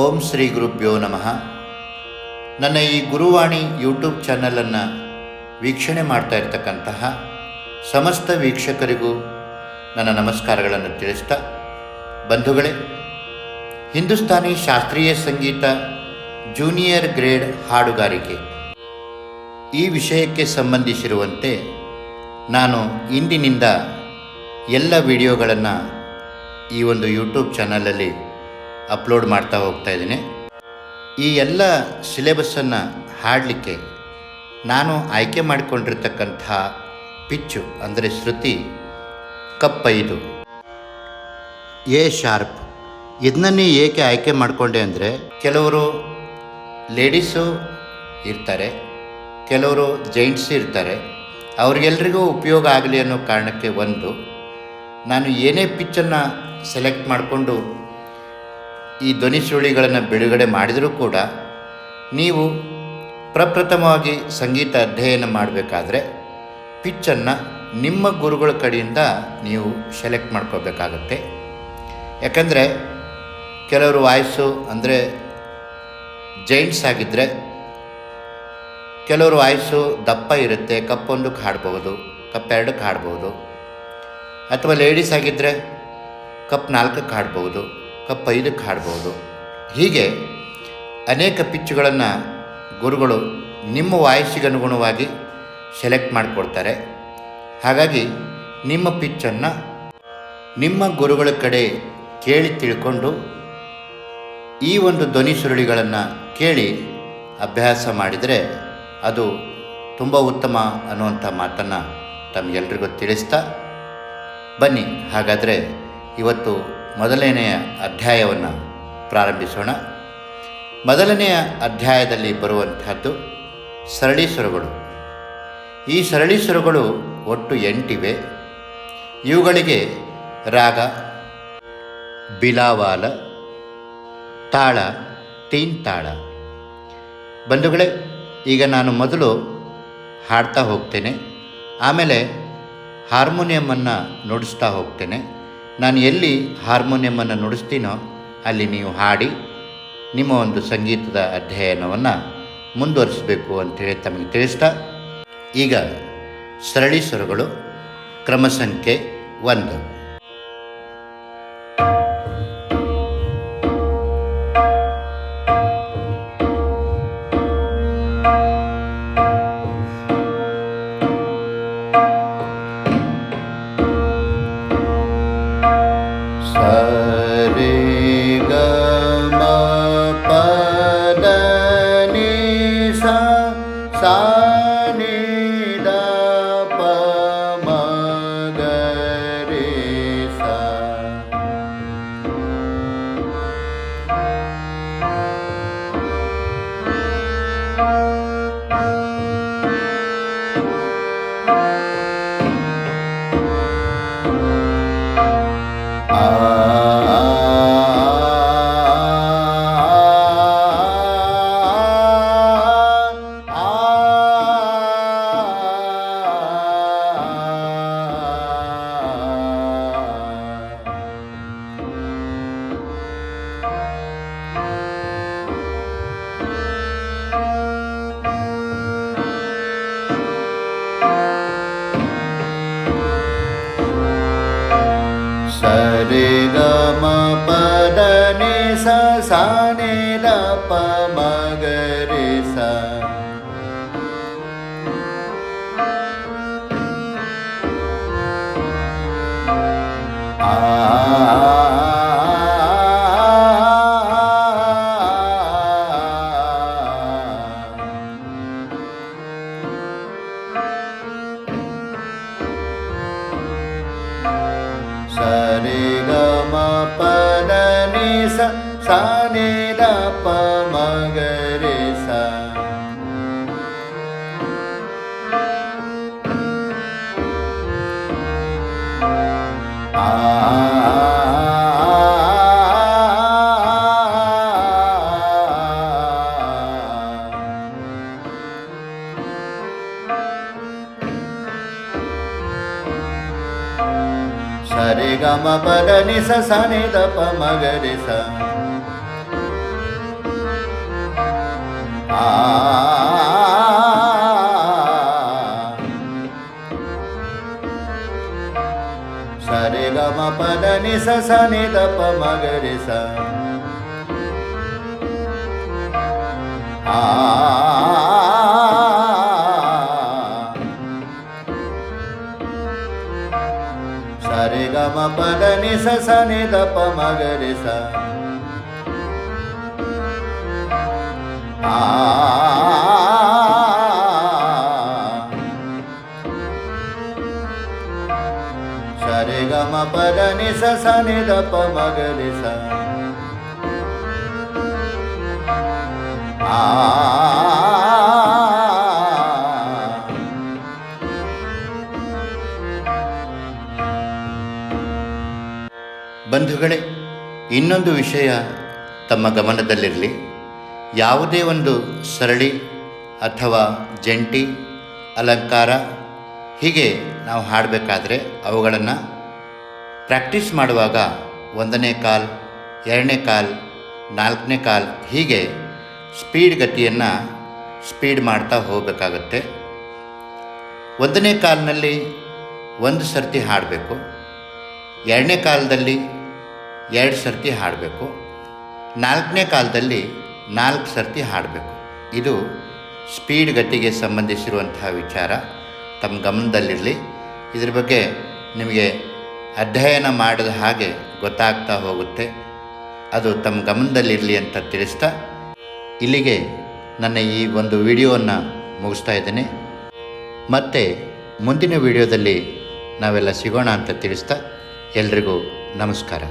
ಓಂ ಶ್ರೀ ಗುರುಭ್ಯೋ ನಮಃ. ನನ್ನ ಈ ಗುರುವಾಣಿ ಯೂಟ್ಯೂಬ್ ಚಾನಲನ್ನು ವೀಕ್ಷಣೆ ಮಾಡ್ತಾ ಇರ್ತಕ್ಕಂತಹ ಸಮಸ್ತ ವೀಕ್ಷಕರಿಗೂ ನನ್ನ ನಮಸ್ಕಾರಗಳನ್ನು ತಿಳಿಸ್ತಾ, ಬಂಧುಗಳೇ, ಹಿಂದೂಸ್ತಾನಿ ಶಾಸ್ತ್ರೀಯ ಸಂಗೀತ ಜೂನಿಯರ್ ಗ್ರೇಡ್ ಹಾಡುಗಾರಿಕೆ ಈ ವಿಷಯಕ್ಕೆ ಸಂಬಂಧಿಸಿರುವಂತೆ ನಾನು ಇಂದಿನಿಂದ ಎಲ್ಲ ವಿಡಿಯೋಗಳನ್ನು ಈ ಒಂದು ಯೂಟ್ಯೂಬ್ ಚಾನಲಲ್ಲಿ ಅಪ್ಲೋಡ್ ಮಾಡ್ತಾ ಹೋಗ್ತಾ ಇದ್ದೀನಿ. ಈ ಎಲ್ಲ ಸಿಲೆಬಸ್ಸನ್ನು ಹಾಡಲಿಕ್ಕೆ ನಾನು ಆಯ್ಕೆ ಮಾಡಿಕೊಂಡಿರ್ತಕ್ಕಂಥ ಪಿಚ್ಚು ಅಂದರೆ ಶ್ರುತಿ ಕಪ್ 5 ಎ ಶಾರ್ಪ್. ಇದನ್ನೇ ಏಕೆ ಆಯ್ಕೆ ಮಾಡಿಕೊಂಡೆ ಅಂದರೆ, ಕೆಲವರು ಲೇಡೀಸು ಇರ್ತಾರೆ, ಕೆಲವರು ಜೆಂಟ್ಸ್ ಇರ್ತಾರೆ, ಅವ್ರಿಗೆಲ್ರಿಗೂ ಉಪಯೋಗ ಆಗಲಿ ಅನ್ನೋ ಕಾರಣಕ್ಕೆ ನಾನು ಏನೇ ಪಿಚ್ಚನ್ನು ಸೆಲೆಕ್ಟ್ ಮಾಡಿಕೊಂಡು ಈ ಧ್ವನಿ ಸುರುಳಿಗಳನ್ನು ಬಿಡುಗಡೆ ಮಾಡಿದರೂ ಕೂಡ ನೀವು ಪ್ರಪ್ರಥಮವಾಗಿ ಸಂಗೀತ ಅಧ್ಯಯನ ಮಾಡಬೇಕಾದ್ರೆ ಪಿಚ್ಚನ್ನು ನಿಮ್ಮ ಗುರುಗಳ ಕಡೆಯಿಂದ ನೀವು ಸೆಲೆಕ್ಟ್ ಮಾಡ್ಕೋಬೇಕಾಗತ್ತೆ. ಯಾಕಂದರೆ ಕೆಲವರು ವಾಯ್ಸು ಅಂದರೆ ಜೈಂಟ್ಸ್ ಆಗಿದ್ದರೆ ಕೆಲವರು ವಾಯ್ಸು ದಪ್ಪ ಇರುತ್ತೆ, ಕಪ್ 1ಕ್ಕೆ ಹಾಡ್ಬೋದು, ಕಪ್ 2ಕ್ಕೆ ಹಾಡ್ಬೋದು. ಅಥವಾ ಲೇಡೀಸ್ ಆಗಿದ್ದರೆ ಕಪ್ 4ಕ್ಕೆ ಹಾಡ್ಬೋದು, ಕಪ್ 5ಕ್ಕೆ ಹಾಡ್ಬೋದು. ಹೀಗೆ ಅನೇಕ ಪಿಚ್ಚುಗಳನ್ನು ಗುರುಗಳು ನಿಮ್ಮ ವಾಯ್ಸಿಗೆ ಅನುಗುಣವಾಗಿ ಸೆಲೆಕ್ಟ್ ಮಾಡಿಕೊಡ್ತಾರೆ. ಹಾಗಾಗಿ ನಿಮ್ಮ ಪಿಚ್ಚನ್ನು ನಿಮ್ಮ ಗುರುಗಳ ಕಡೆ ಕೇಳಿ ತಿಳ್ಕೊಂಡು ಈ ಒಂದು ಧ್ವನಿ ಸುರುಳಿಗಳನ್ನು ಕೇಳಿ ಅಭ್ಯಾಸ ಮಾಡಿದರೆ ಅದು ತುಂಬ ಉತ್ತಮ ಅನ್ನುವಂಥ ಮಾತನ್ನು ತಮಗೆಲ್ರಿಗೂ ತಿಳಿಸ್ತಾ, ಬನ್ನಿ ಹಾಗಾದರೆ ಇವತ್ತು ಮೊದಲನೆಯ ಅಧ್ಯಾಯವನ್ನು ಪ್ರಾರಂಭಿಸೋಣ. ಮೊದಲನೆಯ ಅಧ್ಯಾಯದಲ್ಲಿ ಬರುವಂತಹದ್ದು ಸರಳಿ ಸ್ವರಗಳು. ಈ ಸರಳಿ ಸ್ವರಗಳು ಒಟ್ಟು 8 ಇವೆ. ಇವುಗಳಿಗೆ ರಾಗ, ಬಿಲಾವಾಲ, ತಾಳ, ತೀನ್ ತಾಳ. ಬಂಧುಗಳೇ, ಈಗ ನಾನು ಮೊದಲು ಹಾಡ್ತಾ ಹೋಗ್ತೇನೆ, ಆಮೇಲೆ ಹಾರ್ಮೋನಿಯಮನ್ನು ನುಡಿಸ್ತಾ ಹೋಗ್ತೇನೆ. ನಾನು ಎಲ್ಲಿ ಹಾರ್ಮೋನಿಯಮನ್ನು ನುಡಿಸ್ತೀನೋ ಅಲ್ಲಿ ನೀವು ಹಾಡಿ ನಿಮ್ಮ ಒಂದು ಸಂಗೀತದ ಅಧ್ಯಯನವನ್ನು ಮುಂದುವರಿಸಬೇಕು ಅಂಥೇಳಿ ತಮಗೆ ತಿಳಿಸ್ತಾ, ಈಗ ಸರಳಿ ಸ್ವರಗಳು ಕ್ರಮ ಸಂಖ್ಯೆ 1. ಸರಿ ಗ ಮ ಪದ ನಿ ಸ ಸಾ ನಿ ದ ಪ ಮ ಗ ರಿ ಸ. ಸರಿ ಗ ಮ ಪದ ನಿ ಸ ಸಾ ನಿ ದ ಪ ಮ ಗ ರಿ ಸ. ಸರಿ ಗ ಮ ಪದ ನಿ ಸ ಸ ನಿ ದ ಪ ಮ ಗ ರಿ ಸ. ಸ ಸ ನಿ ದ ಪ ಮ ಗ ರಿ ಸ ಸ ರೆ ಗ ಮ ಪ ದ ನಿ ಸ ಸ ನಿ ದ ಪ ಮ ಗ ರಿ ಸ ಸ ರೆ ಗ ಮ ಪ ದ ನಿ ಸ ಸ ನಿ ದ ಪ ಮ ಗ ರಿ ಸ ಬಂಧುಗಳೇ, ಇನ್ನೊಂದು ವಿಷಯ ತಮ್ಮ ಗಮನದಲ್ಲಿರಲಿ. ಯಾವುದೇ ಒಂದು ಸರಳಿ ಅಥವಾ ಜಂಟಿ ಅಲಂಕಾರ ಹೀಗೆ ನಾವು ಹಾಡಬೇಕಾದ್ರೆ ಅವುಗಳನ್ನು ಪ್ರಾಕ್ಟೀಸ್ ಮಾಡುವಾಗ 1ನೇ ಕಾಲ್, 2ನೇ ಕಾಲ್, 4ನೇ ಕಾಲ್ ಹೀಗೆ ಸ್ಪೀಡ್ ಗತಿಯನ್ನು ಸ್ಪೀಡ್ ಮಾಡ್ತಾ ಹೋಗಬೇಕಾಗತ್ತೆ. 1ನೇ ಕಾಲ್ನಲ್ಲಿ 1 ಸರ್ತಿ ಹಾಡಬೇಕು, 2ನೇ ಕಾಲದಲ್ಲಿ 2 ಸರ್ತಿ ಹಾಡಬೇಕು, 4ನೇ ಕಾಲದಲ್ಲಿ 4 ಸರ್ತಿ ಹಾಡಬೇಕು. ಇದು ಸ್ಪೀಡ್ ಗತಿಗೆ ಸಂಬಂಧಿಸಿರುವಂತಹ ವಿಚಾರ ತಮ್ಮ ಗಮನದಲ್ಲಿರಲಿ. ಇದ್ರ ಬಗ್ಗೆ ನಿಮಗೆ ಅಧ್ಯಯನ ಮಾಡಿದ ಹಾಗೆ ಗೊತ್ತಾಗ್ತಾ ಹೋಗುತ್ತೆ. ಅದು ತಮ್ಮ ಗಮನದಲ್ಲಿರಲಿ ಅಂತ ತಿಳಿಸ್ತಾ ಇಲ್ಲಿಗೆ ನನ್ನ ಈ ಒಂದು ವಿಡಿಯೋವನ್ನು ಮುಗಿಸ್ತಾ ಇದ್ದೇನೆ. ಮತ್ತು ಮುಂದಿನ ವಿಡಿಯೋದಲ್ಲಿ ನಾವೆಲ್ಲ ಸಿಗೋಣ ಅಂತ ತಿಳಿಸ್ತಾ ಎಲ್ರಿಗೂ ನಮಸ್ಕಾರ.